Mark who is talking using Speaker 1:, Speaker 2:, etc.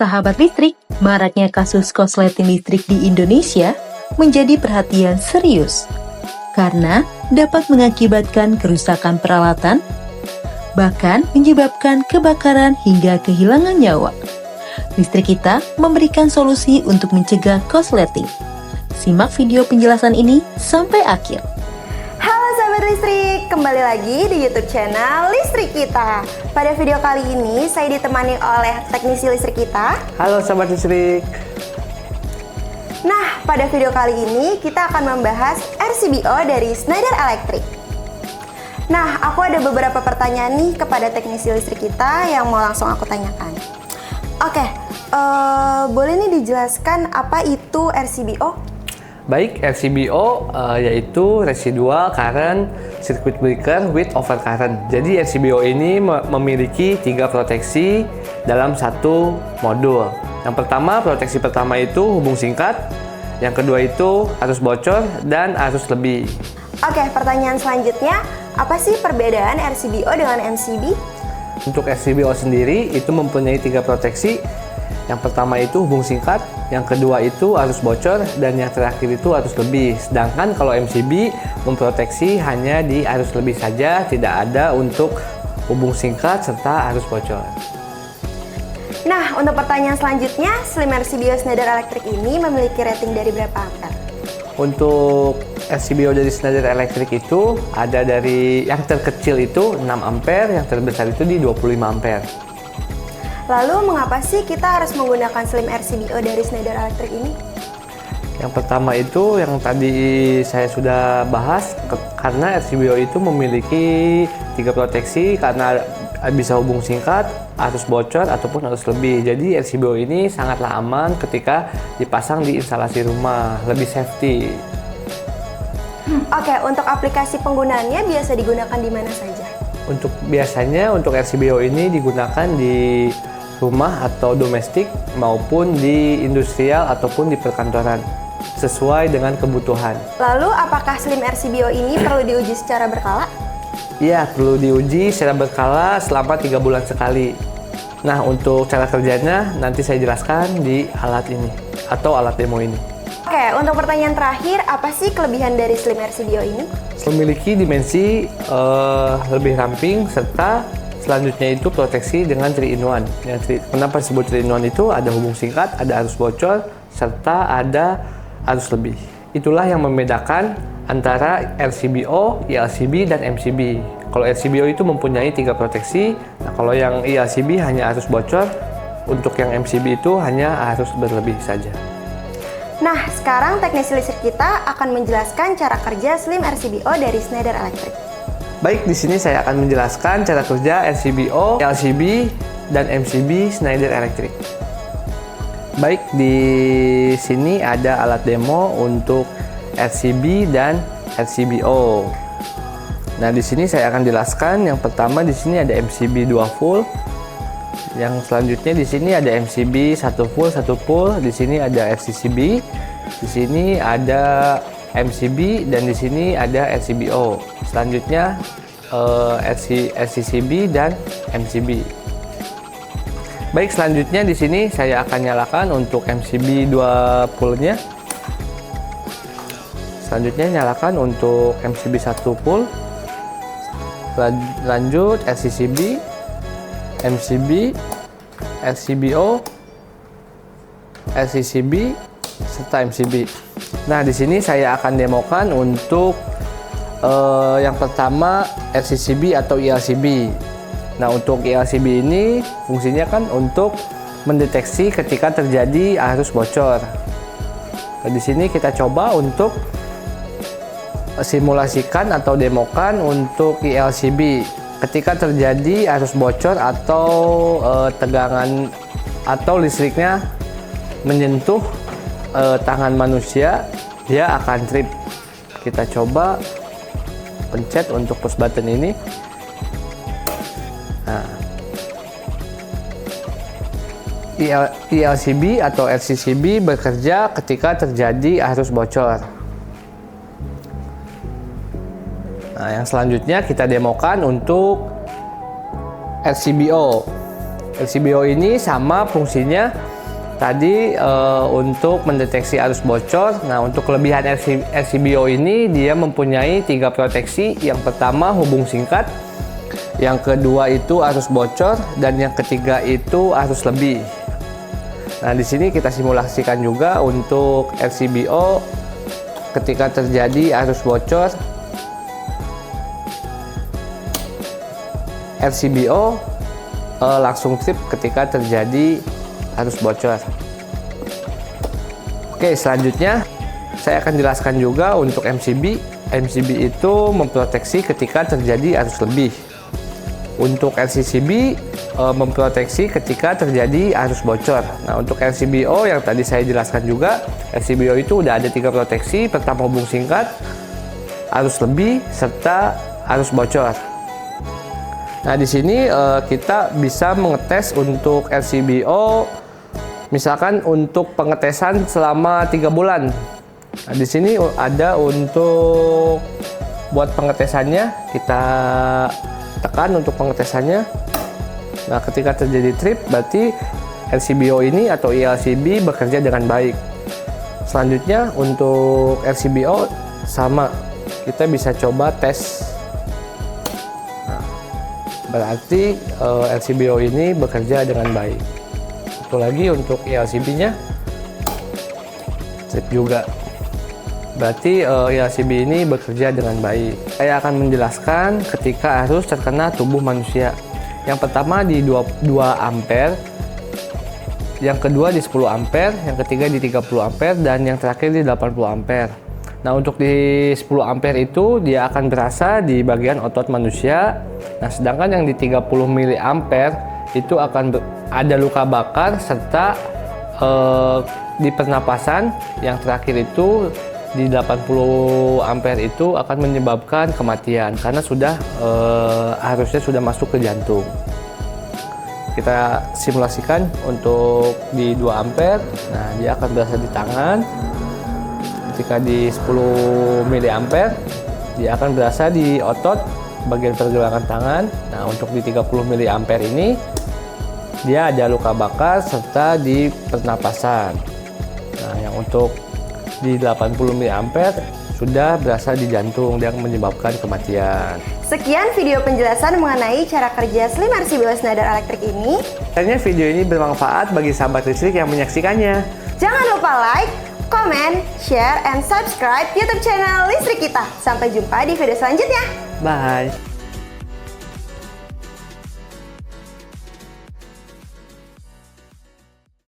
Speaker 1: Sahabat listrik, maraknya kasus korsleting listrik di Indonesia menjadi perhatian serius karena dapat mengakibatkan kerusakan peralatan, bahkan menyebabkan kebakaran hingga kehilangan nyawa. Listrik kita memberikan solusi untuk mencegah korsleting. Simak video penjelasan ini sampai akhir.
Speaker 2: Halo sahabat listrik, kembali lagi di YouTube channel Listrik Kita. Pada video kali ini saya ditemani oleh teknisi listrik kita.
Speaker 3: Halo sahabat listrik.
Speaker 2: Nah, pada video kali ini kita akan membahas RCBO dari Schneider Electric. Nah, aku ada beberapa pertanyaan nih kepada teknisi listrik kita yang mau langsung aku tanyakan. Oke, boleh nih dijelaskan apa itu RCBO?
Speaker 3: Baik, RCBO yaitu Residual Current Circuit Breaker with Overcurrent. Jadi RCBO ini memiliki 3 proteksi dalam satu modul. Yang pertama, proteksi pertama itu hubung singkat. Yang kedua itu arus bocor dan arus lebih.
Speaker 2: Oke, pertanyaan selanjutnya, apa sih perbedaan RCBO dengan MCB?
Speaker 3: Untuk RCBO sendiri itu mempunyai 3 proteksi. Yang pertama itu hubung singkat, yang kedua itu arus bocor, dan yang terakhir itu arus lebih. Sedangkan kalau MCB memproteksi hanya di arus lebih saja, tidak ada untuk hubung singkat serta arus bocor.
Speaker 2: Nah, untuk pertanyaan selanjutnya, Slim RCBO Schneider Electric ini memiliki rating dari berapa ampere?
Speaker 3: Untuk RCBO dari Schneider Electric itu ada dari yang terkecil itu 6 ampere, yang terbesar itu di 25 ampere.
Speaker 2: Lalu, mengapa sih kita harus menggunakan Slim RCBO dari Schneider Electric ini?
Speaker 3: Yang pertama itu yang tadi saya sudah bahas, karena RCBO itu memiliki 3 proteksi karena bisa hubung singkat, arus bocor, ataupun arus lebih. Jadi RCBO ini sangatlah aman ketika dipasang di instalasi rumah, lebih safety.
Speaker 2: Oke, untuk aplikasi penggunaannya biasa digunakan di mana saja?
Speaker 3: Biasanya untuk RCBO ini digunakan di rumah atau domestik maupun di industrial ataupun di perkantoran sesuai dengan kebutuhan.
Speaker 2: Lalu, apakah Slim RCBO ini perlu diuji secara berkala?
Speaker 3: Iya, perlu diuji secara berkala selama 3 bulan sekali. Nah, untuk cara kerjanya nanti saya jelaskan di alat ini atau alat demo ini.
Speaker 2: Oke, untuk pertanyaan terakhir, apa sih kelebihan dari Slim RCBO ini?
Speaker 3: Memiliki dimensi lebih ramping serta selanjutnya itu proteksi dengan 3-in-1. Kenapa disebut 3-in-1 itu? Ada hubung singkat, ada arus bocor, serta ada arus lebih. Itulah yang membedakan antara RCBO, ILCB, dan MCB. Kalau RCBO itu mempunyai 3 proteksi, nah kalau yang ILCB hanya arus bocor, untuk yang MCB itu hanya arus berlebih saja.
Speaker 2: Nah, sekarang teknisi listrik kita akan menjelaskan cara kerja Slim RCBO dari Schneider Electric.
Speaker 3: Baik, di sini saya akan menjelaskan cara kerja RCBO, LCB, dan MCB Schneider Electric. Baik, di sini ada alat demo untuk RCB dan RCBO. Nah, di sini saya akan jelaskan. Yang pertama di sini ada MCB 2 full. Yang selanjutnya di sini ada MCB 1 full, 1 pull. Di sini ada RCCB. Di sini ada MCB dan di sini ada RCBO. Selanjutnya RCCB dan MCB. Baik, selanjutnya di sini saya akan nyalakan untuk MCB 2 pull-nya. Selanjutnya nyalakan untuk MCB 1 pull. Lanjut RCCB, MCB, RCBO, RCCB, serta MCB. Nah, di sini saya akan demokan untuk yang pertama RCCB atau ILCB. Nah, untuk ILCB ini fungsinya kan untuk mendeteksi ketika terjadi arus bocor. Nah, di sini kita coba untuk simulasikan atau demokan untuk ILCB. Ketika terjadi arus bocor atau tegangan atau listriknya menyentuh tangan manusia, dia akan trip. Kita coba pencet untuk push button ini. Nah, ILCB atau RCCB bekerja ketika terjadi arus bocor. Nah, yang selanjutnya kita demokan untuk RCBO. RCBO ini sama fungsinya tadi untuk mendeteksi arus bocor. Nah, untuk kelebihan RCBO ini dia mempunyai 3 proteksi. Yang pertama hubung singkat, yang kedua itu arus bocor, dan yang ketiga itu arus lebih. Nah, di sini kita simulasikan juga untuk RCBO ketika terjadi arus bocor. RCBO langsung trip ketika terjadi arus bocor. Oke, selanjutnya saya akan jelaskan juga untuk MCB. MCB itu memproteksi ketika terjadi arus lebih. Untuk RCCB memproteksi ketika terjadi arus bocor. Nah, untuk RCBO yang tadi saya jelaskan juga, RCBO itu udah ada 3 proteksi. Pertama hubung singkat, arus lebih, serta arus bocor. Nah, di sini kita bisa mengetes untuk RCBO, misalkan untuk pengetesan selama 3 bulan. Nah, di sini ada untuk buat pengetesannya, kita tekan untuk pengetesannya. Nah, ketika terjadi trip, berarti RCBO ini atau ELCB bekerja dengan baik. Selanjutnya untuk RCBO sama, kita bisa coba tes. Nah, berarti RCBO ini bekerja dengan baik. Satu lagi untuk ELCB-nya, trip juga. Berarti ELCB ini bekerja dengan baik. Saya akan menjelaskan ketika arus terkena tubuh manusia. Yang pertama di 22 ampere, yang kedua di 10 ampere, yang ketiga di 30 ampere, dan yang terakhir di 80 ampere. Nah, untuk di 10 ampere itu dia akan berasa di bagian otot manusia. Nah, sedangkan yang di 30 miliampere itu akan ada luka bakar serta di pernapasan. Yang terakhir itu di 80 ampere itu akan menyebabkan kematian karena sudah harusnya sudah masuk ke jantung. Kita simulasikan untuk di 2 ampere. Nah, dia akan berasa di tangan. Ketika di 10 miliampere, dia akan berasa di otot bagian pergelangan tangan. Nah, untuk di 30 miliampere ini dia ada luka bakar serta di pernapasan. Nah, yang untuk di 80 miliampere sudah berasa di jantung yang menyebabkan kematian.
Speaker 2: Sekian video penjelasan mengenai cara kerja Slim RCBO Schneider Electric ini.
Speaker 3: Ternyata video ini bermanfaat bagi sahabat listrik yang menyaksikannya.
Speaker 2: Jangan lupa like, comment, share, and subscribe YouTube channel listrik kita. Sampai jumpa di video selanjutnya.
Speaker 3: Bye.